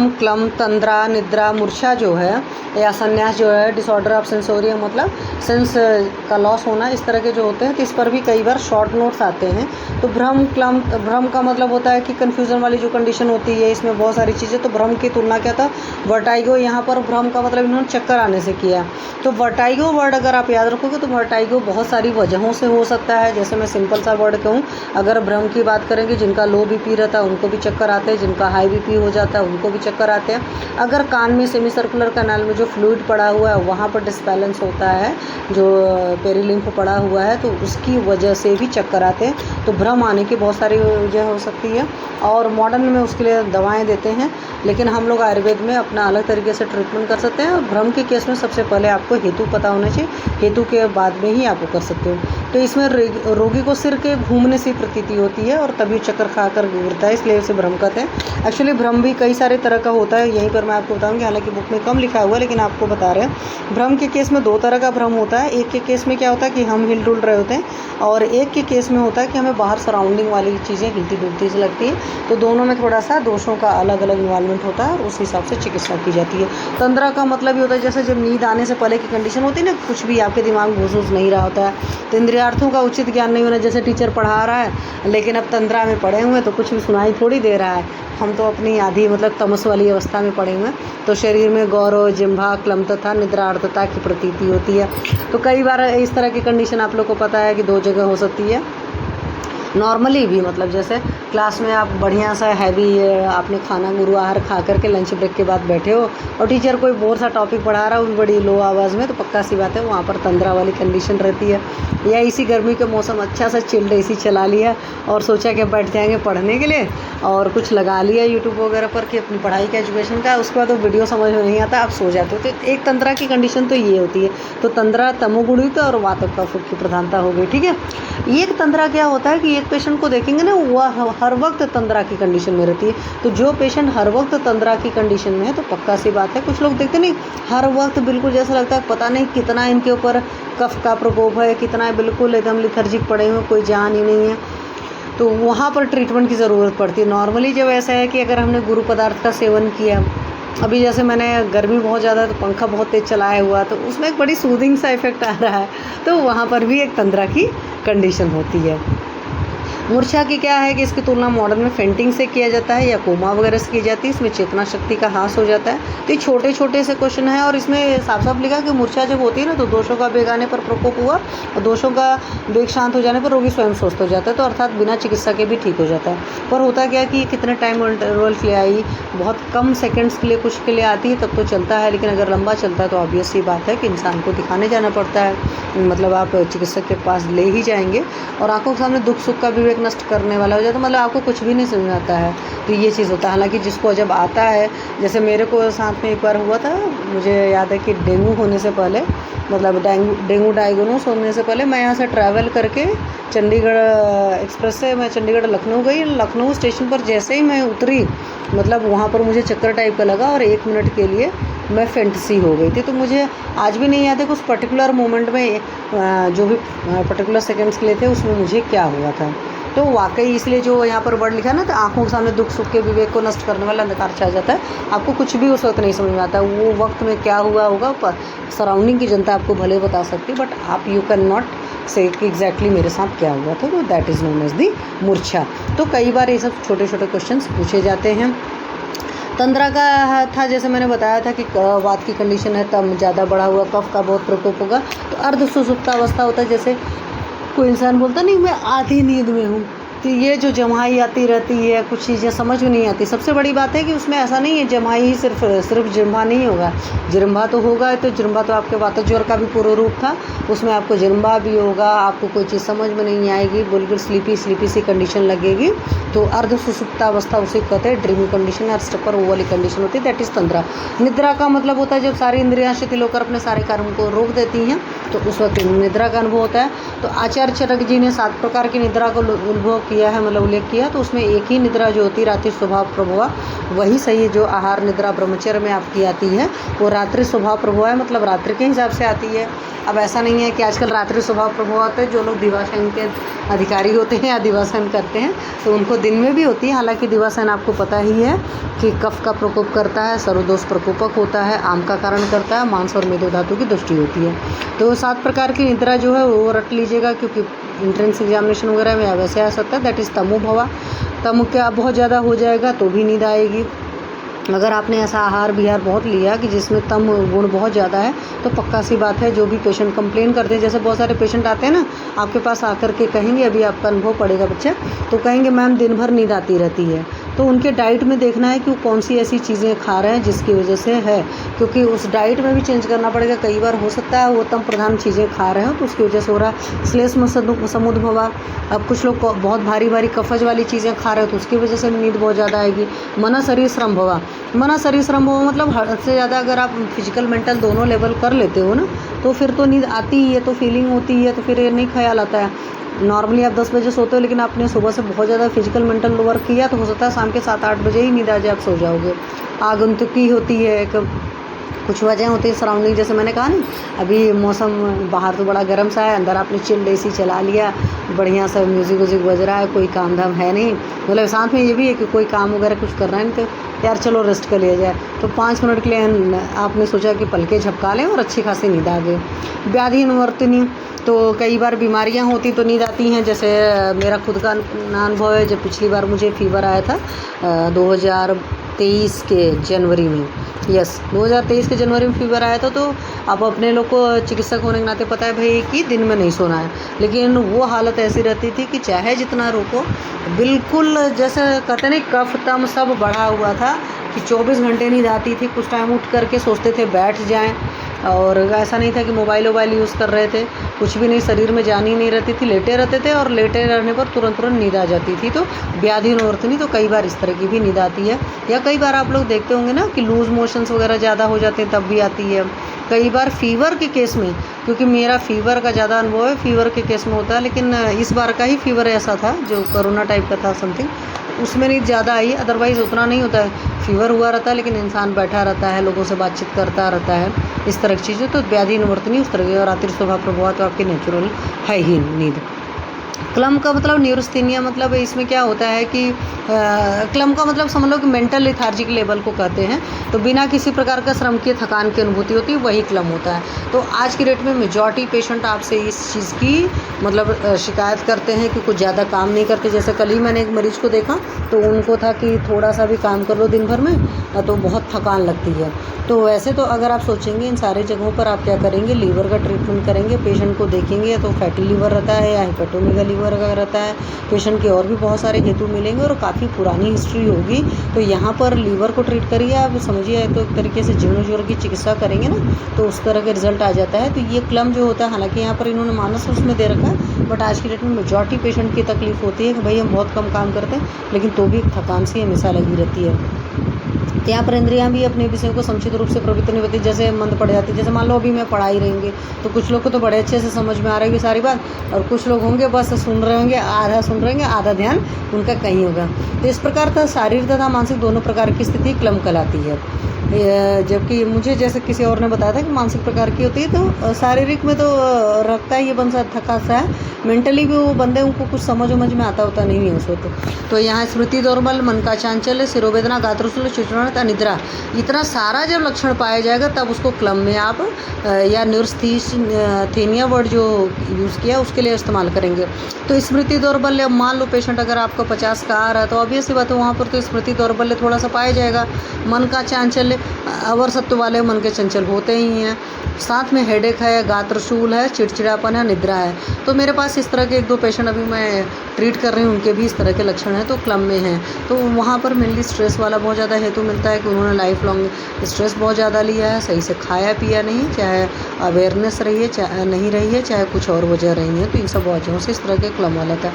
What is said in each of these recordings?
भ्रम, क्लम, तंद्रा, निद्रा, मूर्छा जो है या संन्यास जो है, डिसऑर्डर ऑफ सेंसोरियम मतलब सेंस का लॉस होना, इस तरह के जो होते हैं तो इस पर भी कई बार शॉर्ट नोट्स आते हैं। तो भ्रम, क्लम, भ्रम का मतलब होता है कि कन्फ्यूज़न वाली जो कंडीशन होती है, इसमें बहुत सारी चीज़ें। तो भ्रम की तुलना क्या था, वर्टाइगो, यहाँ पर भ्रम का मतलब इन्होंने चक्कर आने से किया। तो वर्टाइगो वर्ड अगर आप याद रखोगे तो वर्टाइगो बहुत सारी वजहों से हो सकता है। जैसे मैं सिंपल सा वर्ड कहूँ, अगर भ्रम की बात करेंगे, जिनका लो बीपी रहता है उनको भी चक्कर आते हैं, जिनका हाई बीपी हो जाता है उनको भी चक्कर आते हैं। अगर कान में सेमी सर्कुलर कैनाल में जो फ्लूइड पड़ा हुआ है वहाँ पर डिसबैलेंस होता है, जो पेरिलिम्फ पड़ा हुआ है, तो उसकी वजह से भी चक्कर आते हैं। तो भ्रम आने की बहुत सारी वजह हो सकती है और मॉडर्न में उसके लिए दवाएं देते हैं, लेकिन हम लोग आयुर्वेद में अपना अलग तरीके से ट्रीटमेंट कर सकते हैं। और भ्रम के केस में सबसे पहले आपको हेतु पता होना चाहिए, हेतु के बाद में ही आप वो कर सकते हो। तो इसमें रोगी को सिर के घूमने से प्रतीति होती है और तभी चक्कर खाकर गिरता है, इसलिए उसे भ्रम कहते हैं। एक्चुअली भ्रम भी कई सारे तरह का होता है, यहीं पर मैं आपको बताऊंगी, हालांकि बुक में कम लिखा हुआ है लेकिन आपको बता रहे हैं। भ्रम के केस में दो तरह का भ्रम होता है। एक के केस में क्या होता है कि हम हिल डुल रहे होते हैं, और एक के केस में होता है कि हमें बाहर सराउंडिंग वाली चीज़ें हिलती डुलती से लगती है। तो दोनों में थोड़ा सा दोषों का अलग अलग इन्वॉल्वमेंट होता है और उस हिसाब से चिकित्सा की जाती है। तंद्रा का मतलब ये होता है जैसे जब नींद आने से पहले की कंडीशन होती है ना, कुछ भी आपके दिमाग में घुस नहीं रहा होता है, तो इंद्रियार्थों का उचित ज्ञान नहीं होना। जैसे टीचर पढ़ा रहा है लेकिन अब तंद्रा में पढ़े हुए हैं तो कुछ भी सुनाई थोड़ी दे रहा है, हम तो अपनी आधी मतलब तमस वाली अवस्था में पड़े हुए हैं। तो शरीर में गौरव, जिह्वा, क्लम तथा निद्रार्थता की प्रतीति होती है। तो कई बार इस तरह की कंडीशन आप लोग को पता है कि दो जगह हो सकती है। नॉर्मली भी मतलब जैसे क्लास में आप बढ़िया सा हैवी आपने खाना गुरु आहार खा करके लंच ब्रेक के बाद बैठे हो और टीचर कोई बोर सा टॉपिक पढ़ा रहा हो, वो भी बड़ी लो आवाज़ में, तो पक्का सी बात है वहाँ पर तंद्रा वाली कंडीशन रहती है। या इसी गर्मी के मौसम अच्छा सा चिल्ड एसी चला लिया और सोचा कि बैठ जाएंगे पढ़ने के लिए, और कुछ लगा लिया यूट्यूब वगैरह पर कि अपनी पढ़ाई का एजुकेशन का, उसके बाद वो वीडियो समझ में नहीं आता, आप सो जाते हो। तो एक तंद्रा की कंडीशन तो ये होती है। तो तंद्रा तमोगुणित और वातक की प्रधानता हो गई, ठीक है। एक तंद्रा क्या होता है कि एक पेशेंट को देखेंगे ना, वह हर वक्त तंद्रा की कंडीशन में रहती है। तो जो पेशेंट हर वक्त तंद्रा की कंडीशन में है तो पक्का सी बात है, कुछ लोग देखते नहीं हर वक्त बिल्कुल जैसा लगता है पता नहीं कितना इनके ऊपर कफ का प्रकोप है, कितना बिल्कुल एकदम लिथर्जिक पड़े हुए, कोई जान ही नहीं है, तो वहाँ पर ट्रीटमेंट की ज़रूरत पड़ती है। नॉर्मली जब ऐसा है कि अगर हमने गुरु पदार्थ का सेवन किया, अभी जैसे मैंने गर्मी बहुत ज़्यादा है तो पंखा बहुत तेज़ चलाया हुआ, तो उसमें एक बड़ी सूदिंग सा इफेक्ट आ रहा है, तो वहाँ पर भी एक तंद्रा की कंडीशन होती है। मूर्छा की क्या है कि इसकी तुलना मॉडर्न में फेंटिंग से किया जाता है या कोमा वगैरह से की जाती है, इसमें चेतना शक्ति का ह्रास हो जाता है। तो ये छोटे छोटे से क्वेश्चन है और इसमें साफ साफ लिखा कि मूर्छा जब होती है ना तो दोषों का बेग आने पर प्रकोप हुआ और दोषों का बेग शांत हो जाने पर रोगी स्वयं स्वस्थ हो जाता है, तो अर्थात बिना चिकित्सा के भी ठीक हो जाता है। पर होता क्या कि कितने टाइम इंटरवल के लिए आई, बहुत कम सेकेंड्स के लिए कुछ के लिए आती है तब तो चलता है, लेकिन अगर लंबा चलता है तो ऑब्वियस सी बात है कि इंसान को दिखाने जाना पड़ता है, मतलब आप चिकित्सक के पास ले ही जाएंगे। और आंखों के सामने दुख सुख का विवेक नष्ट करने वाला हो जाता है, मतलब आपको कुछ भी नहीं समझ आता है, तो ये चीज़ होता है। हालांकि जिसको जब आता है, जैसे मेरे को साथ में एक बार हुआ था, मुझे याद है कि डेंगू होने से पहले, मतलब डेंगू डायग्नोस होने से पहले मैं यहाँ से ट्रैवल करके चंडीगढ़ एक्सप्रेस से मैं चंडीगढ़ लखनऊ गई। लखनऊ स्टेशन पर जैसे ही मैं उतरी, मतलब वहाँ पर मुझे चक्कर टाइप का लगा और 1 मिनट के लिए मैं फेंटसी हो गई थी। तो मुझे आज भी नहीं याद है कि उस पर्टिकुलर मोमेंट में जो भी पर्टिकुलर सेकंड्स के लिए थे उसमें मुझे क्या हुआ था। तो वाकई इसलिए जो यहाँ पर वर्ड लिखा है ना, तो आंखों के सामने दुख सुख के विवेक को नष्ट करने वाला अंधकार छा जाता है। आपको कुछ भी उस वक्त नहीं समझ में आता, वो वक्त में क्या हुआ होगा पर सराउंडिंग की जनता आपको भले बता सकती, बट आप यू कैन नॉट से कि एग्जैक्टली मेरे साथ क्या हुआ था। तो that is known as the मूर्छा। तो कई बार ये सब छोटे छोटे क्वेश्चन पूछे जाते हैं। तंद्रा का था जैसे मैंने बताया था कि वात की कंडीशन है, तब ज़्यादा बढ़ा हुआ कफ का बहुत प्रकोप होगा। तो अर्ध सुसुप्तावस्था होता है, जैसे कोई इंसान बोलता नहीं मैं आधी नींद में हूँ, तो ये जो जम्हाई आती रहती है, कुछ चीज़ें समझ में नहीं आती। सबसे बड़ी बात है कि उसमें ऐसा नहीं है जम्हाई ही सिर्फ जिरम्भा नहीं होगा, जिरम्भा तो होगा, तो जिरम्भा तो आपके वातज्वर का भी पूर्व रूप था, उसमें आपको जिरम्भा भी होगा, आपको कोई चीज़ समझ में नहीं आएगी, बिल्कुल स्लीपी सी कंडीशन लगेगी। तो अर्ध सुसुप्तावस्था उसे कहते हैं, ड्रीमी कंडीशन या स्टपर वो वाली कंडीशन होती है, दैट इज़ तंद्रा। निद्रा का मतलब होता है जब सारी इंद्रियां शिथिल होकर अपने सारे कार्यों को रोक देती हैं, तो उस वक्त निद्रा का अनुभव होता है। तो आचार्य चरक जी ने 7 प्रकार की निद्रा को अनुभव किया है, मतलब उल्लेख किया, तो उसमें एक ही निद्रा जो होती है रात्रि स्वभाव प्रभवा, वही सही है। जो आहार निद्रा ब्रह्मचर्य में आपकी आती है वो रात्रि स्वभाव प्रभवा है, मतलब रात्रि के हिसाब से आती है। अब ऐसा नहीं है कि आजकल रात्रि स्वभाव प्रभवा होते हैं, जो लोग दिवासन के अधिकारी होते हैं या दिवासन करते हैं तो उनको दिन में भी होती है। हालांकि दिवासन आपको पता ही है कि कफ का प्रकोप करता है, सर्वदोष प्रकोपक होता है, आम का कारण करता है, मांस और मेदो धातु की दृष्टि होती है। तो 7 प्रकार की निद्रा जो है वो रट लीजिएगा, क्योंकि एंट्रेंस एग्जामिनेशन वगैरह में वैसे आ सकता है। दैट इज़ तमो भवा। तमो क्या बहुत ज़्यादा हो जाएगा तो भी नींद आएगी। अगर आपने ऐसा आहार विहार बहुत लिया कि जिसमें तम गुण बहुत ज़्यादा है तो पक्का सी बात है, जो भी पेशेंट कंप्लेन करते हैं, जैसे बहुत सारे पेशेंट आते हैं ना आपके पास आकर के कहेंगे, अभी आपका अनुभव पड़ेगा बच्चा, तो कहेंगे मैम दिन भर नींद आती रहती है। तो उनके डाइट में देखना है कि वो कौन सी ऐसी चीज़ें खा रहे हैं जिसकी वजह से है, क्योंकि उस डाइट में भी चेंज करना पड़ेगा। कई बार हो सकता है वो तम प्रधान चीज़ें खा रहे हो तो उसकी वजह से हो रहा है श्लेष्म समुद्भवा। अब कुछ लोग बहुत भारी भारी कफज वाली चीज़ें खा रहे हो तो उसकी वजह से नींद बहुत ज़्यादा आएगी। मना शरीर श्रम भवा। मना शरीर श्रम भवा मतलब हद से ज़्यादा अगर आप फिजिकल मेंटल दोनों लेवल कर लेते हो ना तो फिर तो नींद आती ही है, तो फीलिंग होती है, तो फिर ये नहीं ख्याल आता है। नॉर्मली आप 10 बजे सोते हो लेकिन आपने सुबह से बहुत ज़्यादा फिजिकल मेंटल वर्क किया तो हो सकता है शाम के 7-8 बजे ही नींद आ जाए, आप सो जाओगे। आगंतुकी होती है, एक कुछ वजह होती है सराउंडिंग, जैसे मैंने कहा ना अभी मौसम बाहर तो बड़ा गर्म सा है, अंदर आपने चिल्ड एसी चला लिया, बढ़िया सा म्यूज़िक व्यूज़िक बज रहा है, कोई काम धाम है नहीं, मतलब साथ में ये भी है कि कोई काम वगैरह कुछ कर रहा है नहीं तो यार चलो रेस्ट कर लिया जाए, तो 5 मिनट के लिए आपने सोचा कि पलके झपका लें और अच्छी खासी नींद आ गई। व्याधि निवर्तनी, तो कई बार बीमारियां होती तो नींद आती हैं। जैसे मेरा खुद का अनुभव है, जब पिछली बार मुझे फीवर आया था 2023 के जनवरी में, 2023 के जनवरी में फीवर आया था, तो अब अपने लोग को चिकित्सक होने के नाते पता है भाई कि दिन में नहीं सोना है, लेकिन वो हालत ऐसी रहती थी कि चाहे जितना रोको बिल्कुल जैसे कहते नहीं कफ तम सब बढ़ा हुआ था कि 24 घंटे नींद आती थी। कुछ टाइम उठ करके सोचते थे बैठ जाएं, और ऐसा नहीं था कि मोबाइल यूज़ कर रहे थे, कुछ भी नहीं, शरीर में जान ही नहीं रहती थी, लेटे रहते थे और लेटे रहने पर तुरंत नींद आ जाती थी। तो व्याधि निवर्तनी, तो कई बार इस तरह की भी नींद आती है। या कई बार आप लोग देखते होंगे ना कि लूज़ मोशंस वगैरह ज़्यादा हो जाते हैं तब भी आती है। कई बार फीवर के केस में, क्योंकि मेरा फीवर का ज़्यादा अनुभव है, फीवर के केस में होता है, लेकिन इस बार का ही फीवर ऐसा था जो कोरोना टाइप का था समथिंग, उसमें नींद ज़्यादा आई, अदरवाइज़ उतना नहीं होता है। फीवर हुआ रहता है लेकिन इंसान बैठा रहता है, लोगों से बातचीत करता रहता है, इस तरह की चीज़ें, तो व्याधि निवर्तनी उस तरह की। और रात्रि स्वभाव प्रभाव तो आपकी नेचुरल है ही नींद। क्लम का मतलब न्यूरोस्थेनिया, मतलब इसमें क्या होता है कि क्लम का मतलब समझ लो कि मेंटल लिथार्जिक लेवल को कहते हैं, तो बिना किसी प्रकार का श्रम की थकान की अनुभूति होती है, वही क्लम होता है। तो आज की डेट में मेजॉरिटी पेशेंट आपसे इस चीज़ की मतलब शिकायत करते हैं कि कुछ ज़्यादा काम नहीं करते। जैसे कल ही मैंने एक मरीज़ को देखा तो उनको था कि थोड़ा सा भी काम कर लो दिन भर में तो बहुत थकान लगती है। तो वैसे तो अगर आप सोचेंगे इन सारे जगहों पर आप क्या करेंगे, लीवर का ट्रीटमेंट करेंगे, पेशेंट को देखेंगे तो फैटी लीवर रहता है या हिपेटोमेगा लीवर का रहता है, पेशेंट के और भी बहुत सारे हेतु मिलेंगे और काफ़ी पुरानी हिस्ट्री होगी। तो यहाँ पर लीवर को ट्रीट करिए, आप समझिए तो एक तरीके से जीर्णोज्वर की चिकित्सा करेंगे ना तो उस तरह के रिजल्ट आ जाता है। तो ये क्लम जो होता है, हालांकि यहाँ पर इन्होंने मानस उसमें दे रखा है, बट आज की डेट में मेजॉरिटी पेशेंट की तकलीफ होती है कि भाई हम बहुत कम काम करते हैं लेकिन तो भी थकान सी हमेशा लगी रहती है। यहाँ पर इंद्रियाँ भी अपने विषयों को समुचित रूप से प्रवृत्त नहीं होती, जैसे मंद पड़ जाती है। जैसे मान लो अभी मैं पढ़ा ही रहेंगे तो कुछ लोग को तो बड़े अच्छे से समझ में आ रही है सारी बात, और कुछ लोग होंगे बस सुन रहे होंगे, आधा सुन रहे होंगे, आधा ध्यान उनका कहीं होगा। तो इस प्रकार था शारीरिक तथा मानसिक दोनों प्रकार की स्थिति क्लम कहलाती है। जबकि मुझे जैसे किसी और ने बताया था कि मानसिक प्रकार की होती है, तो शारीरिक में तो रखता ही ये बन सा थका सा है, मेंटली भी वो बंदे उनको कुछ समझ में आता होता नहीं है उसको। तो यहाँ स्मृति दौर्बल, मन का चांचल्य, सिरोवेदना, गात्रशूल, चिचरण, अनिद्रा, इतना सारा जब लक्षण पाया जाएगा तब उसको क्लम में आप या न्यूरोस्थेनिया वर्ड जो यूज़ किया उसके लिए इस्तेमाल करेंगे। तो स्मृति दौर्बल्य, मान लो पेशेंट अगर आपका 50 का आ रहा है तो ऑब्वियस सी बात है वहाँ पर तो स्मृति दौर्बल्य थोड़ा सा पाया जाएगा। मन का चांचल्य, अवरसत्व वाले मन के चंचल होते ही हैं, साथ में हेडेक है, गात्रशूल है, चिड़चिड़ापन है, निद्रा है। तो मेरे पास इस तरह के 1-2 पेशेंट अभी मैं ट्रीट कर रही हूँ, उनके भी इस तरह के लक्षण हैं, तो क्लम में हैं। तो वहाँ पर मेनली स्ट्रेस वाला बहुत ज़्यादा हेतु मिलता है कि उन्होंने लाइफ लॉन्ग स्ट्रेस बहुत ज़्यादा लिया है, सही से खाया पिया नहीं, चाहे अवेयरनेस रही है चाहे नहीं रही है, चाहे कुछ और वजह रही है, तो इन सब वजहों से इस तरह के क्लम वाला था।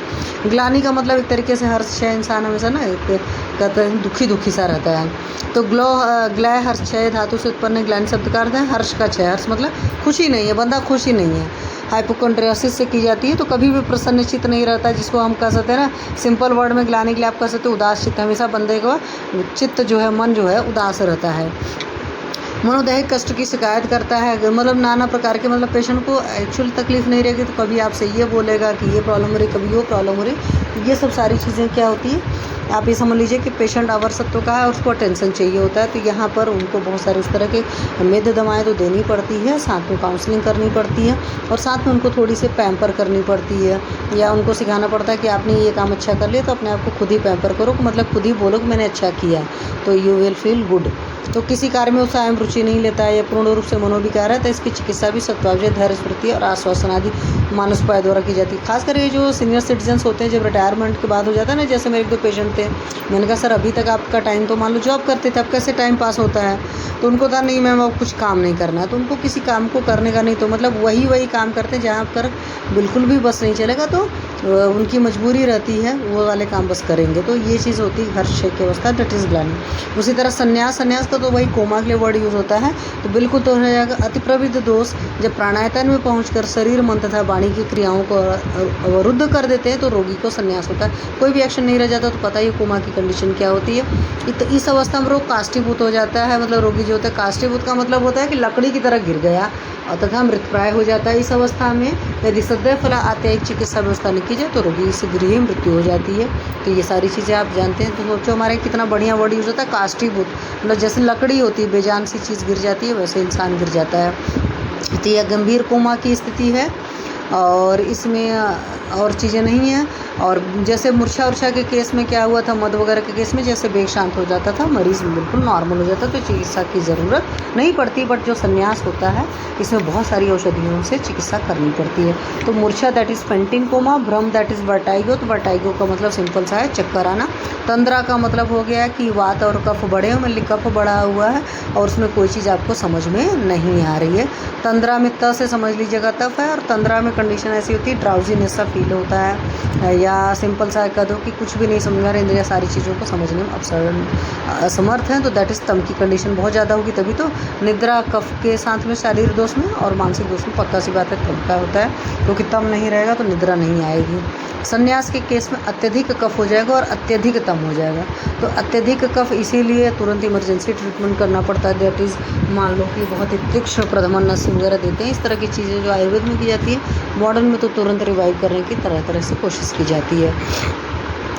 ग्लानि का मतलब एक तरीके से हर्ष है, इंसान हमेशा ना कहते हैं दुखी सा रहता है। तो ग्लय हर्ष क्षय धातु से उत्पन्न ग्लानि शब्द का अर्थ है हर्ष का क्षय। हर्ष मतलब खुशी नहीं है, बंदा खुश ही नहीं है। हाइपोकॉन्ड्रियासिस से की जाती है तो कभी भी प्रसन्नचित्त नहीं रहता, जिसको हम कह सकते हैं ना सिंपल वर्ड में गिलाने के लिए आप कह सकते हो उदास चित्त। हमेशा बंदे का चित्त जो है, मन जो है उदास रहता है। मनोदैहिक कष्ट की शिकायत करता है, मतलब नाना प्रकार के, मतलब पेशेंट को एक्चुअल तकलीफ़ नहीं रहेगी तो कभी आपसे ये बोलेगा कि ये प्रॉब्लम हो रही, कभी वो प्रॉब्लम हो रही। ये सब सारी चीज़ें क्या होती है, आप ये समझ लीजिए कि पेशेंट अवसत्व का है और उसको अटेंशन चाहिए होता है। तो यहाँ पर उनको बहुत सारे उस तरह के मेद दवाएँ तो देनी पड़ती है, साथ में काउंसलिंग करनी पड़ती है और साथ में उनको थोड़ी सी पैम्पर करनी पड़ती है, या उनको सिखाना पड़ता है कि आपने ये काम अच्छा कर लिया तो अपने आप को खुद ही पैम्पर करो, मतलब खुद ही बोलो कि मैंने अच्छा किया, तो यू विल फील गुड। तो किसी कार्य में उत्साह एवं रुचि नहीं लेता है या पूर्ण रूप से मनोविकार है तो इसकी चिकित्सा भी सत्वावजय, धैर्य, स्मृति और आश्वासन आदि मानस उपाय द्वारा की जाती है। खासकर ये जो सीनियर सिटीजन्स होते हैं, जब रिटायरमेंट के बाद हो जाता है ना, जैसे मेरे एक दो पेशेंट थे, मैंने कहा सर अभी तक आपका टाइम तो मान लो जॉब करते थे, अब कैसे टाइम पास होता है? तो उनको था नहीं मैम अब कुछ काम नहीं करना है। तो उनको किसी काम को करने का नहीं, तो मतलब वही काम करते हैं जहाँ पर बिल्कुल भी बस नहीं चलेगा तो उनकी मजबूरी रहती है, वो वाले काम बस करेंगे। तो ये चीज़ होती है हर्ष की अवस्था, दैट इज़ ग्लानि। उसी तरह संन्यास का तो वही कोमा के लिए वर्ड यूज़ होता है, तो बिल्कुल तो हो जाएगा। अति प्रवृत्त दोष जब प्राणायातन में पहुंचकर शरीर, मन तथा वाणी की क्रियाओं को अवरुद्ध कर देते हैं तो रोगी को संन्यास होता है। कोई भी एक्शन नहीं रह जाता तो पता ही कोमा की कंडीशन क्या होती है। तो इस अवस्था में रोग काष्ठीभूत हो जाता है, मतलब रोगी जो होता है, काष्ठीभूत का मतलब होता है कि लकड़ी की तरह गिर गया और तथा मृतप्राय हो जाता है। इस अवस्था में यदि सदैव फला आत्यायिक चिकित्सा व्यवस्था नहीं की जाए तो रोगी शीघ्र ही मृत्यु हो जाती है। तो ये सारी चीज़ें आप जानते हैं। तो सोचो हमारे कितना बढ़िया वर्ड यूज़ होता है काष्ठीभूत, मतलब जैसे लकड़ी होती है, बेजान सी चीज़ गिर जाती है वैसे इंसान गिर जाता है। तो यह गंभीर कोमा की स्थिति है और इसमें और चीज़ें नहीं हैं। और जैसे मूर्छा उर्छा के केस में क्या हुआ था, मद वगैरह के केस में जैसे बेग शांत हो जाता था, मरीज़ बिल्कुल नॉर्मल हो जाता, तो चिकित्सा की ज़रूरत नहीं पड़ती। बट जो संन्यास होता है इसमें बहुत सारी औषधियों से चिकित्सा करनी पड़ती है। तो मूर्छा दैट इज़ फेंटिंग कोमा, भ्रम दैट इज़ वर्टाइगो, तो वर्टाइगो का मतलब सिंपल सा है चक्कर आना। तंद्रा का मतलब हो गया कि वात और कफ बढ़े हुए, मतलब कफ बढ़ा हुआ है और उसमें कोई चीज़ आपको समझ में नहीं आ रही है। तंद्रा में त से समझ लीजिएगा तफ है, और तंद्रा में कंडीशन ऐसी होती है ड्राउजीनेस सा फील होता है, या सिंपल सा कह दो कि कुछ भी नहीं समझ में आ रहा, इंद्रिया सारी चीज़ों को समझने में असमर्थ हैं। तो दैट इज़ तम की कंडीशन बहुत ज़्यादा होगी, तभी तो निद्रा कफ के साथ में शारीरिक दोष में और मानसिक दोष में पक्का सी बात है तम का होता है, क्योंकि तम नहीं रहेगा तो निद्रा नहीं आएगी। संन्यास के केस में अत्यधिक कफ हो जाएगा और अत्यधिक तम हो जाएगा। तो अत्यधिक कफ इसीलिए तुरंत इमरजेंसी ट्रीटमेंट करना पड़ता है। दैट इज़ मान लो कि बहुत ही तीक्ष्ण प्रधमन नस वगैरह देते हैं, इस तरह की चीज़ें जो आयुर्वेद में की जाती है, मॉडर्न में तो तुरंत रिवाइव करने की तरह तरह से कोशिश की जाती है।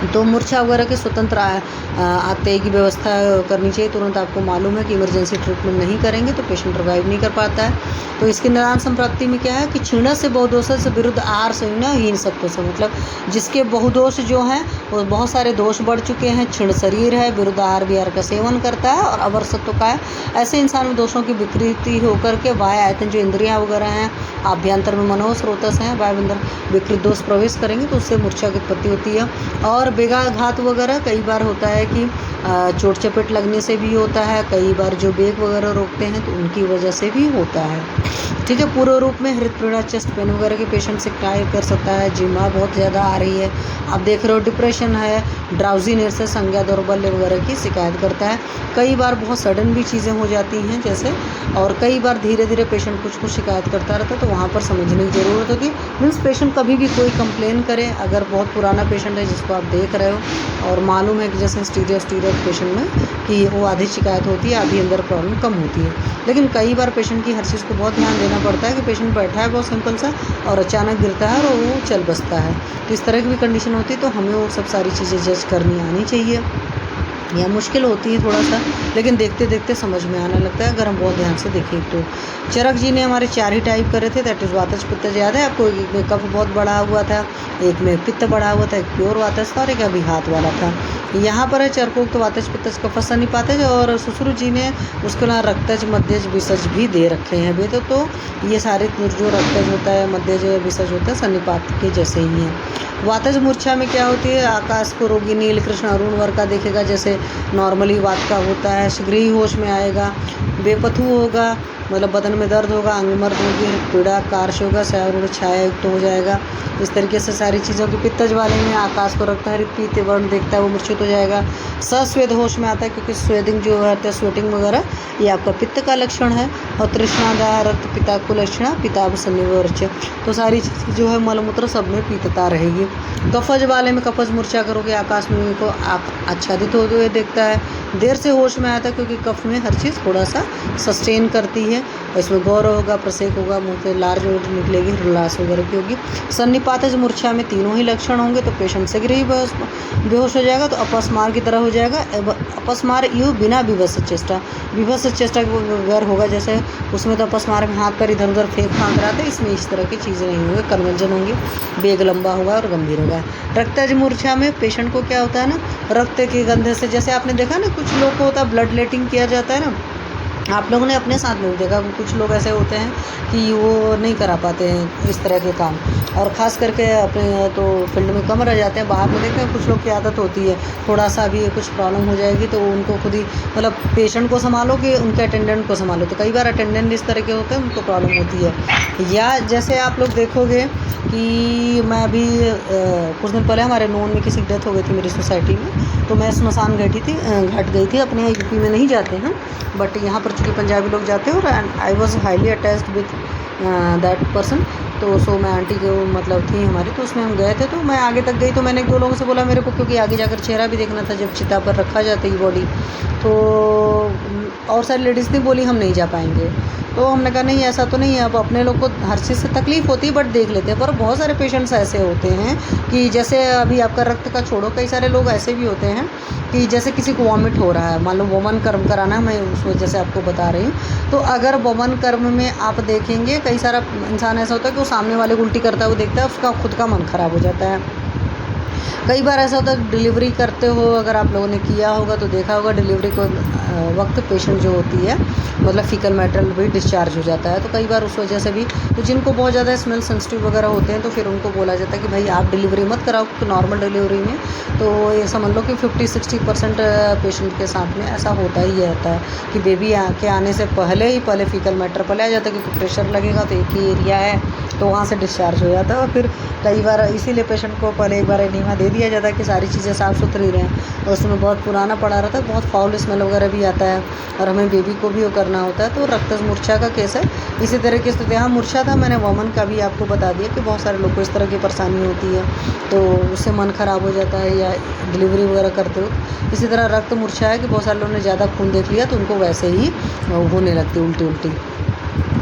तो मूर्छा वगैरह के स्वतंत्र आत्यायी की व्यवस्था करनी चाहिए। तुरंत आपको मालूम है कि इमरजेंसी ट्रीटमेंट नहीं करेंगे तो पेशेंट रिवाइव नहीं कर पाता है। तो इसके निदान संप्राप्ति में क्या है कि क्षीण से बहुदोष से विरुद्ध आहार संयुना हीन सत्व से, मतलब जिसके बहुदोष जो हैं वो बहुत सारे दोष बढ़ चुके हैं, क्षीण शरीर है, विरुद्ध आहार विहार का सेवन करता है और अवर सत्व का है, ऐसे इंसान में दोषों की विकृति होकर के वाय आयतन जो इंद्रियाँ वगैरह हैं, आभ्यंतर में मनोस्रोतस हैं, वाय अंदर विकृत दोष प्रवेश करेंगे तो उससे मूर्छा की उत्पत्ति होती है। और बेगाघात वगैरह कई बार होता है कि चोट चपेट लगने से भी होता है, कई बार जो बेग वगैरह रोकते हैं तो उनकी वजह से भी होता है। ठीक है, पूर्ण रूप में हृदय चेस्ट पेन वगैरह के पेशेंट से शिकायत कर सकता है, जिमा बहुत ज़्यादा आ रही है, आप देख रहे हो डिप्रेशन है, ड्राउजीनेस से संज्ञा दौर्बल्य वगैरह की शिकायत करता है। कई बार बहुत सडन भी चीज़ें हो जाती हैं जैसे, और कई बार धीरे धीरे पेशेंट कुछ शिकायत करता रहता है, तो वहाँ पर समझने की ज़रूरत होती है। मीन्स पेशेंट कभी भी कोई कंप्लेन करे, अगर बहुत पुराना पेशेंट है जिसको आप देख रहे हो और मालूम है कि जैसे स्टीरियो पेशेंट में कि वो आधी शिकायत होती है, आधी अंदर प्रॉब्लम कम होती है, लेकिन कई बार पेशेंट की हर चीज़ को बहुत ध्यान देना पड़ता है कि पेशेंट बैठा है बहुत सिंपल सा और अचानक गिरता है और वो चल बसता है, तो इस तरह की भी कंडीशन होती है। तो हमें वो सब सारी चीज़ें जज करनी आनी चाहिए, या मुश्किल होती है थोड़ा सा, लेकिन देखते देखते समझ में आने लगता है अगर हम बहुत ध्यान से देखें। तो चरक जी ने हमारे 4 ही टाइप करे थे, दैट इज़ वातज पित्तज, याद है आपको? एक में कफ बहुत बढ़ा हुआ था, एक में पित्त बढ़ा हुआ था, एक प्योर वातज था और एक अभी हाथ वाला था। यहाँ पर है चरकोक्त वातज पित्तज कफज सन्निपातज, और सुश्रु जी ने उसके ना रक्तज मध्यज विसज भी दे रखे हैं वेद। तो ये सारे जो रक्तज होता है, मध्यज विसज होता है, सन्निपात के जैसे ही हैं। वातज मूर्छा में क्या होती है, आकाश को रोगी नील कृष्ण अरुण वर्ग का देखेगा, जैसे नॉर्मली वात का होता है, शीघ्र ही होश में आएगा। बेपथु होगा, मतलब बदन में दर्द होगा, अंग में दर्द होगी, पीड़ा कार्श होगा, शरीर छाया युक्त हो जाएगा। इस तरीके से सारी चीज़ों की पित्तज वाले में आकाश को रखता है, पीत वर्ण देखता है वो मूर्छित हो जाएगा। सस्वेद होश में आता है, क्योंकि स्वेदिंग जो है स्वेटिंग वगैरह ये आपका पित्त का लक्षण है। और तृष्णादा रक्त पिता को लक्षण पिताब सन्निवर्च, तो सारी चीज़ जो है मलमूत्र सब में पीतता रहेगी। कफज वाले में कफज मूर्छा करोगे, आकाश में को आच्छादित होते हुए देखता है, देर से होश में आता है, क्योंकि कफ में हर चीज़ थोड़ा सा सस्टेन करती है। इसमें गौरव होगा, प्रसेक होगा, मुँह से लार जो निकलेगी, हृलास वगैरह की होगी। सन्निपातज मूर्छा में तीनों ही लक्षण होंगे, तो पेशेंट शीघ्र ही बेहोश हो जाएगा, तो अपस्मार की तरह हो जाएगा। अपस्मार यू बिना विवश चेष्टा, विवश चेष्टा के बगैर होगा, जैसे उसमें तो अपस्मार में हाथ पर इधर उधर फेंक फांक रहा था, इसमें इस तरह की चीज़ें नहीं होंगी, कन्वल्जन होंगे, बेग लंबा होगा और गंभीर होगा। रक्तज मूर्छा में पेशेंट को क्या होता है ना, रक्त की गंध से, जैसे आपने देखा ना कुछ लोग को होता है ब्लड लेटिंग किया जाता है ना, आप लोगों ने अपने साथ में देखा कुछ लोग ऐसे होते हैं कि वो नहीं करा पाते हैं इस तरह के काम, और ख़ास करके अपने तो फील्ड में कम रह जाते हैं। बाहर में देखते हैं कुछ लोग की आदत होती है, थोड़ा सा भी कुछ प्रॉब्लम हो जाएगी तो उनको खुद ही, मतलब पेशेंट को संभालो कि उनके अटेंडेंट को संभालो, तो कई बार अटेंडेंट इस तरह के होते हैं, उनको प्रॉब्लम होती है। या जैसे आप लोग देखोगे कि मैं अभी कुछ दिन पहले हमारे नोन में किसी की डेथ हो गई थी मेरी सोसाइटी में, तो मैं स्मशान घाट गई थी। अपने यूपी में नहीं जाते हैं, बट यहाँ पर चूँकि पंजाबी लोग जाते हैं, और I was highly attached with that person. तो सो मैं आंटी जो मतलब थी हमारी, तो उसमें हम गए थे, तो मैं आगे तक गई, तो मैंने 1-2 लोगों से बोला मेरे को, क्योंकि आगे जाकर चेहरा भी देखना था जब चिता पर रखा जाता है बॉडी, तो और सारी लेडीज़ ने बोली हम नहीं जा पाएंगे। तो हमने कहा नहीं ऐसा तो नहीं है, अब अपने लोग को हर चीज़ से तकलीफ़ होती है, बट देख लेते हैं। पर बहुत सारे पेशेंट्स ऐसे होते हैं कि जैसे अभी आपका रक्त का छोड़ो, कई सारे लोग ऐसे भी होते हैं कि जैसे किसी को वॉमिट हो रहा है, मान लो वमन कर्म कराना, मैं उस वजह से आपको बता रही हूँ। तो अगर वमन कर्म में आप देखेंगे, कई सारा इंसान ऐसा होता है कि वो सामने वाले को उल्टी करता है, वो देखता है, उसका खुद का मन ख़राब हो जाता है। कई बार ऐसा होता है डिलीवरी करते हो, अगर आप लोगों ने किया होगा तो देखा होगा, डिलीवरी को वक्त पेशेंट जो होती है मतलब फीकल मैटर भी डिस्चार्ज हो जाता है, तो कई बार उस वजह से भी, तो जिनको बहुत ज़्यादा स्मेल सेंसिटिव वगैरह होते हैं, तो फिर उनको बोला जाता है कि भाई आप डिलीवरी मत कराओ, क्योंकि नॉर्मल डिलीवरी में तो ये समझ लो कि 50-60% पेशेंट के साथ में ऐसा होता ही रहता है कि बेबी के आने से पहले फीकल मैटर पहले आ जाता है, क्योंकि प्रेशर लगेगा तो एक ही एरिया है, तो वहाँ से डिस्चार्ज हो जाता है। और फिर कई बार इसीलिए पेशेंट को पहले एक बार एनीमा दे दिया जाता है कि सारी चीज़ें साफ़ सुथरी रहें, और उसमें बहुत पुराना पड़ा रहता है, बहुत फाउल स्मेल वगैरह भी आता है, और हमें बेबी को भी वो करना होता है। तो रक्त मूर्छा का केस है इसी तरीके से। यहाँ मूर्छा था, मैंने वमन का भी आपको बता दिया कि बहुत सारे लोग को इस तरह की परेशानी होती है, तो उससे मन ख़राब हो जाता है, या डिलीवरी वगैरह करते हो। इसी तरह रक्त मूर्छा है कि बहुत सारे लोगों ने ज़्यादा खून देख लिया तो उनको वैसे ही होने लगती उल्टी,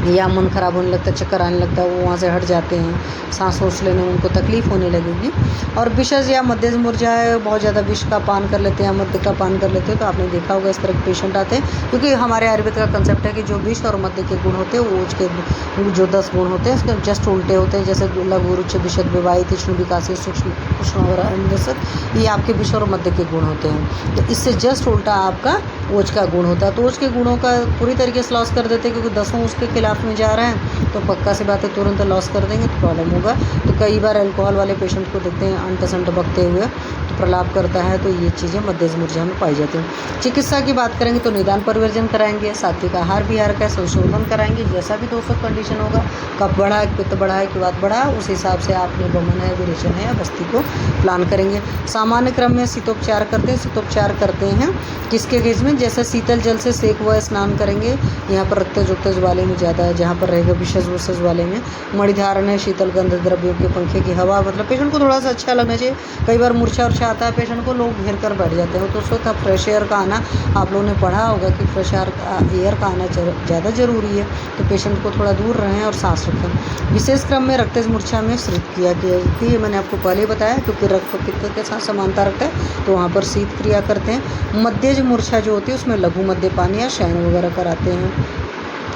या मन ख़राब होने लगता है, चक्कर आने लगता है, वो वहाँ से हट जाते हैं, सांस सोच लेने में उनको तकलीफ़ होने लगेगी। और विषज या मध्यज मूर्छा है, बहुत ज़्यादा विष का पान कर लेते हैं या मद्य का पान कर लेते हैं, तो आपने देखा होगा इस तरह के पेशेंट आते हैं, क्योंकि हमारे आयुर्वेद का कंसेप्ट है कि जो विष और मद्य के गुण होते हैं वो उसके जो 10 गुण होते हैं उसके जस्ट उल्टे होते हैं, जैसे लघु रुच विशद विवाही तीक्ष्ण विकासी सूक्ष्म उष्ण और ये आपके विष और मद्य के गुण होते हैं। तो इससे जस्ट उल्टा आपका ओज का गुण होता है, तो ओज के गुणों का पूरी तरीके से लॉस कर देते हैं, क्योंकि 10 उसके खिलाफ में जा रहे हैं, तो पक्का सी बात है तुरंत लॉस कर देंगे तो प्रॉब्लम होगा। तो कई बार अल्कोहल वाले पेशेंट को देखते हैं अंट बकते हुए, तो प्रलाप करता है, तो ये चीज़ें मध्यज मूर्छा में पाई जाती हैं। चिकित्सा की बात करेंगे तो निदान परिवर्जन कराएंगे, सात्विक आहार विहार का संशोधन कराएंगे, जैसा भी दोस्तों कंडीशन होगा, कफ बढ़ा है, पित्त बढ़ा है कि वात बढ़ा है, उस हिसाब से आपने वमन है, विरेचन है या बस्ती को प्लान करेंगे। सामान्य क्रम में शीतोपचार करते हैं, शीतोपचार करते हैं किसके केस में, जैसे शीतल जल से सेक हुआ स्नान करेंगे, यहाँ पर रक्तज उक्तज वाले में ज़्यादा है, जहाँ पर रहेगा विशज वशज वाले में मणिधारण है, शीतल गंध द्रव्यों के पंखे की हवा, मतलब पेशेंट को थोड़ा सा अच्छा लगना चाहिए। कई बार मूर्छा उर्छा आता है पेशेंट को, लोग घेर कर बैठ जाते हैं, तो उस वक्त फ्रेश एयर का आना, आप लोगों ने पढ़ा होगा कि फ्रेश एयर का आना ज़्यादा ज़रूरी है, तो पेशेंट को थोड़ा दूर रहें और सांस रखें। विशेष क्रम में रक्तज मूर्छा में शीत क्रिया की, ये मैंने आपको पहले बताया, क्योंकि रक्त पित्त के साथ समानता रखता है, तो वहाँ पर शीत क्रिया करते हैं। मध्यज मूर्छा जो होती है उसमें लघु मद्यपान या शयन वगैरह कराते हैं।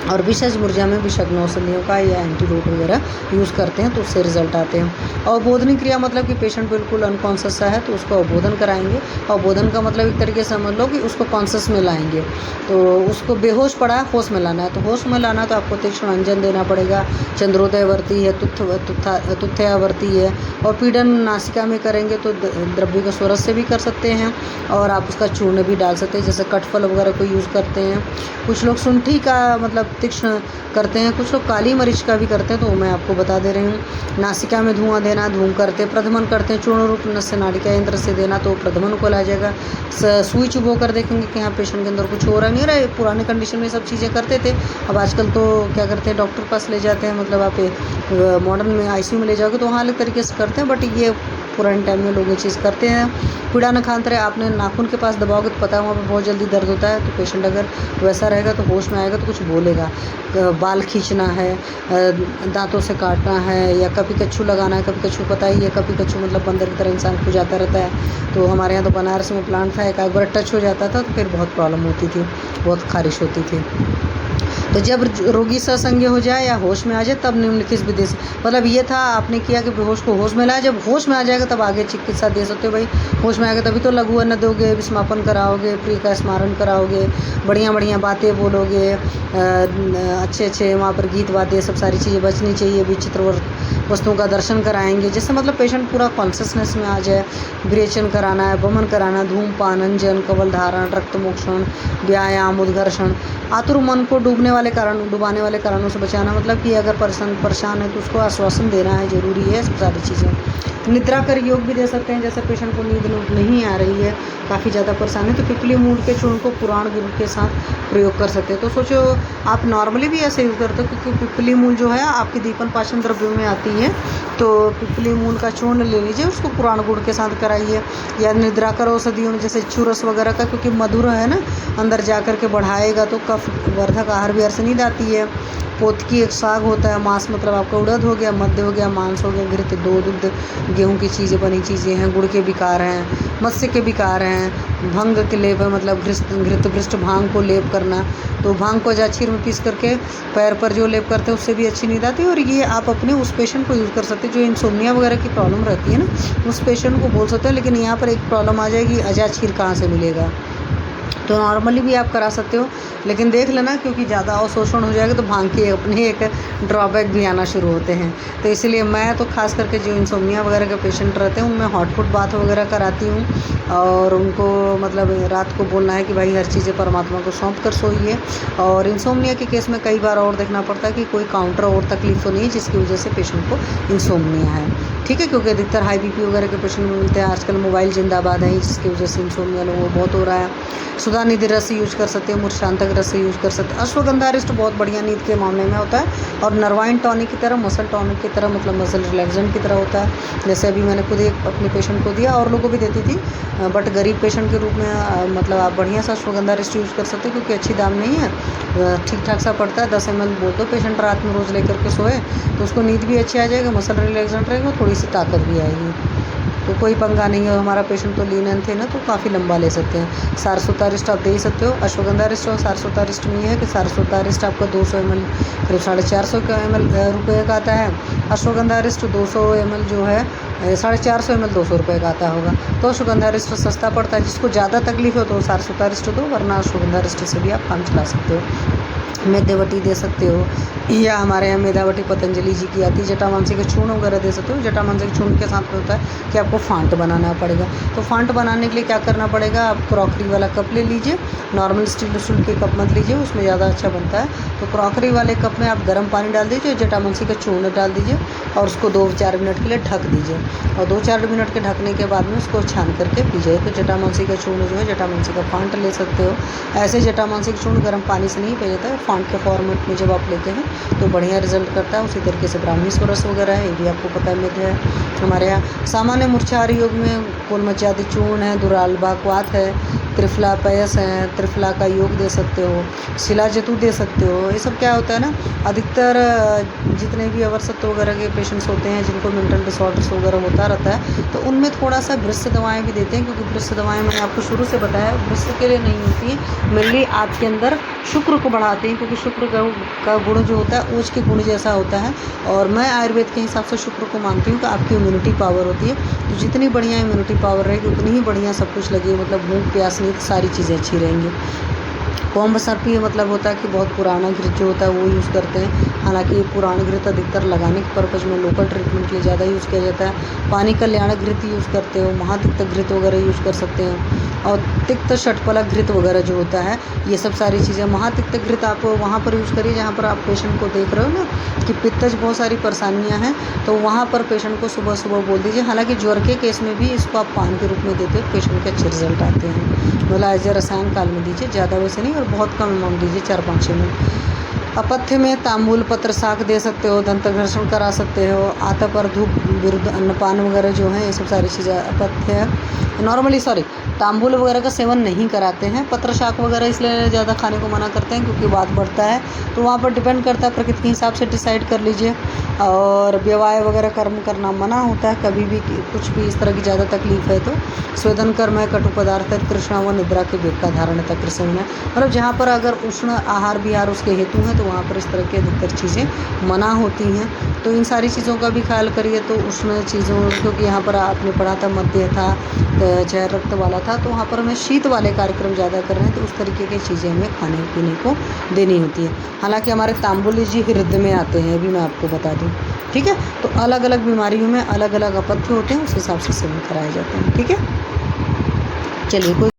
और विशेष ऊर्जा में विषग्न औषधियों का या एंटीडोट वगैरह यूज़ करते हैं तो उससे रिजल्ट आते हैं। अवबोधनी क्रिया मतलब कि पेशेंट बिल्कुल अनकॉन्शियस है तो उसको अवबोधन कराएंगे। अवबोधन का मतलब एक तरीके से समझ लो कि उसको कॉन्शियस में लाएंगे। तो उसको बेहोश पड़ा है, होश में लाना है। तो होश में लाना तो आपको तीक्ष्ण अंजन देना पड़ेगा। चंद्रोदयवर्ती है, तुथ्यावर्ती है। और पीड़न नासिका में करेंगे तो द्रव्य को स्वरस से भी कर सकते हैं और आप उसका चूर्ण भी डाल सकते हैं, जैसे कटफल वगैरह को यूज़ करते हैं। कुछ लोग शुंठी का मतलब तीक्ष्ण करते हैं, कुछ लोग काली मरीच का भी करते हैं, तो मैं आपको बता दे रही हूँ। नासिका में धुआं देना, धूम करते प्रधमन करते हैं, चूर्ण रूप नस्य नाड़िका यंत्र से देना तो प्रधमन को ला जाएगा। सुई चुभो कर देखेंगे कि यहाँ पेशेंट के अंदर कुछ हो रहा नहीं रहा है। पुराने कंडीशन में सब चीज़ें करते थे, अब आजकल तो क्या करते हैं, डॉक्टर पास ले जाते हैं, मतलब आप मॉडर्न में ICU में ले जाओगे तो वहाँ अलग तरीके से करते हैं, बट ये पुराने टाइम में लोग ये चीज़ करते हैं। पीड़ा नखांतरे आपने नाखून के पास दबाओगे तो पता है वहाँ पर बहुत जल्दी दर्द होता है, तो पेशेंट अगर वैसा रहेगा तो होश में आएगा तो कुछ बोलेगा। बाल खींचना है, दांतों से काटना है, या कभी कच्छू लगाना है। कभी कच्छू पता ही है, कभी कच्छू मतलब बंदर की तरह इंसान खो जाता रहता है। तो हमारे यहाँ तो बनारस में प्लांट था, एक बार टच हो जाता था तो फिर बहुत प्रॉब्लम होती थी, बहुत खारिश होती थी। तो जब रोगी ससंज्ञ हो जाए या होश में आ जाए तब निम्नलिखित विधि से, मतलब ये था आपने किया कि बेहोश को होश में लाया, जब होश में आ जाएगा तब आगे चिकित्सा दे सकते हो। भाई होश में आएगा तभी तो लघु अन्न दोगे, विस्मापन कराओगे, प्रिय का स्मरण कराओगे, बढ़िया बढ़िया बातें बोलोगे, अच्छे अच्छे वहाँ पर गीत वाद्य सब सारी चीज़ें बचनी चाहिए, विचित्र वस्तुओं का दर्शन कराएंगे, जिससे मतलब पेशेंट पूरा कॉन्शियसनेस में आ जाए। विरेचन कराना है, वमन कराना, धूमपान, अंजन, कवल धारण, रक्त मोक्षण, व्यायाम, उद्घर्षण, आतुर मन को डुबाने वाले कारणों से बचाना, मतलब कि अगर परेशान है तो उसको आश्वासन देना है, ज़रूरी है सब सारी चीज़ें। निद्रा कर योग भी दे सकते हैं, जैसे पेशेंट को नींद नहीं आ रही है, काफ़ी ज़्यादा परेशान है, तो पिपली मूल के चूर्ण को पुराण गुरु के साथ प्रयोग कर सकते हैं। तो सोचो आप नॉर्मली भी ऐसे यूज़ करते हो, क्योंकि पिपली मूल जो है आपकी दीपन पाचन द्रव्यों में आती है, तो पिपली मूल का चूर्ण ले लीजिए, उसको पुराण गुड़ के साथ कराइए। या निद्रा कर औषधियों में जैसे चूरस वगैरह का, क्योंकि मधुर है ना, अंदर जा कर के बढ़ाएगा तो कफ वर्धक आहार भी अर्से नींद आती है। पोतकी एक साग होता है, मांस मतलब आपका उड़द हो गया, मध्य हो गया, मांस हो गया, घृत दो दुग्ध गेहूं की चीज़ें बनी चीज़ें हैं, गुड़ के विकार हैं, मत्स्य के विकार हैं, भंग के लेप है, मतलब घृत भ्रष्ट भांग को लेप करना, तो भांग को जाछीर में पीस करके पैर पर जो लेप करते हैं उससे भी अच्छी नींद आती है। और ये आप अपने उस पेशेंट को यूज़ कर सकते हैं जो इंसोम्निया वगैरह की प्रॉब्लम रहती है ना, उस पेशेंट को बोल सकते हैं। लेकिन यहाँ पर एक प्रॉब्लम आ जाएगी, अजाछीर कहाँ से मिलेगा, तो नॉर्मली भी आप करा सकते हो, लेकिन देख लेना क्योंकि ज़्यादा अवशोषण हो जाएगा तो भांग के अपने एक ड्रॉबैक भी आना शुरू होते हैं। तो इसलिए मैं तो खास करके जो इंसोम्निया वगैरह के पेशेंट रहते हैं उनमें हॉट फुट बाथ वगैरह कराती हूँ, और उनको मतलब रात को बोलना है कि भाई हर चीज़ें परमात्मा को सौंप कर सोइए। और इंसोम्निया के केस में कई बार और देखना पड़ता है कि कोई काउंटर और तकलीफ तो नहीं है जिसकी वजह से पेशेंट को इंसोम्निया है, ठीक है, क्योंकि अधिकतर हाई BP वगैरह के पेशेंट मिलते हैं आजकल। मोबाइल जिंदाबाद है, जिसकी वजह से इंसोम्निया लोगों को बहुत हो रहा है। सुधा निधि रस यूज कर सकते हैं, मूर्छांतक रस यूज कर सकते हैं। अश्वगंधा रिस्ट बहुत बढ़िया नींद के मामले में होता है, और नर्वाइन टॉनिक की तरह, मसल टॉनिक की तरह, मतलब मसल रिलैक्सेंट की तरह होता है। जैसे अभी मैंने खुद एक अपने पेशेंट को दिया, और लोगों को भी देती थी, बट गरीब पेशेंट के रूप में मतलब आप बढ़िया सा अश्वगंधा रिस्ट यूज़ कर सकते हैं, क्योंकि अच्छी दाम नहीं है, ठीक ठाक सा पड़ता है। 10 ml बोल दो पेशेंट रात में रोज़ लेकर के सोए तो उसको नींद भी अच्छी आ जाएगी, मसल रिलैक्सेंट रहेगा, थोड़ी सी ताकत भी आएगी, तो कोई पंगा नहीं है। हमारा पेशेंट तो लीन थे ना, तो काफ़ी लंबा ले सकते हैं। सारस्वता रिस्ट आप दे ही सकते हो। अश्वगंधा रिस्ट और सारस्वता रिस्ट में ये है कि सारस्वता रिस्ट आपका 200 ml करीब 450 रुपये का आता है। अश्वगंधा रिस्ट 200 ml जो है 450 ml 200 रुपये का आता होगा। तो अश्वगंधा रिस्ट सस्ता पड़ता है। जिसको ज़्यादा तकलीफ हो तो सारस्वता रिस्ट दो, वरना अश्वगंधा रिस्ट से भी आप काम चला सकते हो। मेधावटी दे सकते हो, या हमारे यहाँ मेधावटी पतंजलि जी की आती है। जटामांसी के चूर्ण वगैरह दे सकते हो। जटामांसी के चूर्ण के साथ में होता है कि आपको फांट बनाना पड़ेगा, तो फांट बनाने के लिए क्या करना पड़ेगा, आप क्रॉकरी वाला कप ले लीजिए, नॉर्मल स्टील के कप मत लीजिए, उसमें ज़्यादा अच्छा बनता है। तो क्रॉकरी वाले कप में आप गर्म पानी डाल दीजिए, जटामांसी का चूर्ण डाल दीजिए, और उसको 2-4 मिनट के लिए ढक दीजिए, और 2-4 मिनट के ढकने के बाद में उसको छान करके पीजिए। तो जटामांसी का चूर्ण जो है, जटामांसी का फांट ले सकते हो। ऐसे जटामांसी का चूर्ण गर्म पानी से नहीं पिया जाता है, फांट के फॉर्मेट में जब आप लेते हैं तो बढ़िया रिजल्ट करता है। उसी तरीके से ब्राह्मी स्वरस वगैरह है, ये भी आपको पता है हमारे यहाँ। सामान्य मूर्छाहारी योग में कोलमचादी चूर्ण है, दुरालबा क्वाथ है, त्रिफला पयस है, त्रिफला का योग दे सकते हो, शिलाजतु दे सकते हो। ये सब क्या होता है ना, अधिकतर जितने भी अवसत्व वगैरह के पेशेंट्स होते हैं जिनको मेंटल डिसऑर्डर्स वगैरह होता रहता है, तो उनमें थोड़ा सा भ्रष्ट दवाएं भी देते हैं, क्योंकि भ्रष्ट दवाएं मैंने आपको शुरू से बताया भ्रष्ट के लिए नहीं होती, मेनली आपके अंदर शुक्र को बढ़ाती खाते हैं, क्योंकि शुक्र का गुण जो होता है ओज के गुण जैसा होता है। और मैं आयुर्वेद के हिसाब से शुक्र को मानती हूँ कि आपकी इम्यूनिटी पावर होती है, तो जितनी बढ़िया इम्यूनिटी पावर रहेगी उतनी ही बढ़िया सब कुछ लगे, मतलब भूख प्यास नहीं, सारी चीज़ें अच्छी रहेंगी। कोम्ब सर्पी मतलब होता है कि बहुत पुराना घृत जो होता है वो यूज़ करते हैं। हालांकि पुराना घृत अधिकतर लगाने के पर्पज़ में लोकल ट्रीटमेंट के लिए ज़्यादा यूज़ किया जाता है। पानी कल्याण घृत यूज़ करते हो, महातिक्त घृत वगैरह यूज़ कर सकते हो, और तिक्त षटफला घृत वगैरह जो होता है, ये सब सारी चीज़ें। महातिक्त घृत आप वहाँ पर यूज़ करिए जहाँ पर आप पेशेंट को देख रहे हो ना कि पित्तज बहुत सारी परेशानियाँ हैं, तो वहाँ पर पेशेंट को सुबह सुबह बोल दीजिए। हालांकि ज्वर के केस में भी इसको आप पान के रूप में देते हो, पेशेंट के अच्छे रिजल्ट आते हैं। मतलब एज ए रसायन काल में दीजिए, ज़्यादा वैसे नहीं, और बहुत कम अमाउंट दीजिए, 4-5 ml। अपथ्य में तांबूल पत्र शाक दे सकते हो, दंत घर्षण करा सकते हो, आता पर धूप विरुद्ध अन्नपान वगैरह जो है, ये सब सारी चीज़ें अपथ्य है। नॉर्मली तांबूल वगैरह का सेवन नहीं कराते हैं, पत्र शाक वगैरह इसलिए ज़्यादा खाने को मना करते हैं क्योंकि वात बढ़ता है, तो वहाँ पर डिपेंड करता है, प्रकृति के हिसाब से डिसाइड कर लीजिए। और व्यवाय वगैरह कर्म करना मना होता है, कभी भी कुछ भी इस तरह की ज़्यादा तकलीफ है तो स्वेदन कर्म है, कटु पदार्थ है, तृष्णा व निद्रा के वेग का धारण तक सेवन है। मतलब जहाँ पर अगर उष्ण आहार विहार उसके हेतु हैं तो वहाँ पर इस तरह की अधिकतर चीज़ें मना होती हैं, तो इन सारी चीज़ों का भी ख्याल करिए। तो उष्ण चीज़ों, क्योंकि यहाँ पर आपने पढ़ा था मध्य था, चाहे रक्त वाला था, तो वहाँ पर हमें शीत वाले कार्यक्रम ज़्यादा कर रहे हैं, तो उस तरीके की चीज़ें हमें खाने पीने को देनी होती है। हालांकि हमारे तांबुल जी हृदय में आते हैं, अभी मैं आपको बता दूँ, ठीक है। तो अलग अलग बीमारियों में अलग अलग अपथ्य होते हैं, उस हिसाब से सेवन कराए जाते हैं, ठीक है। चलिए कोई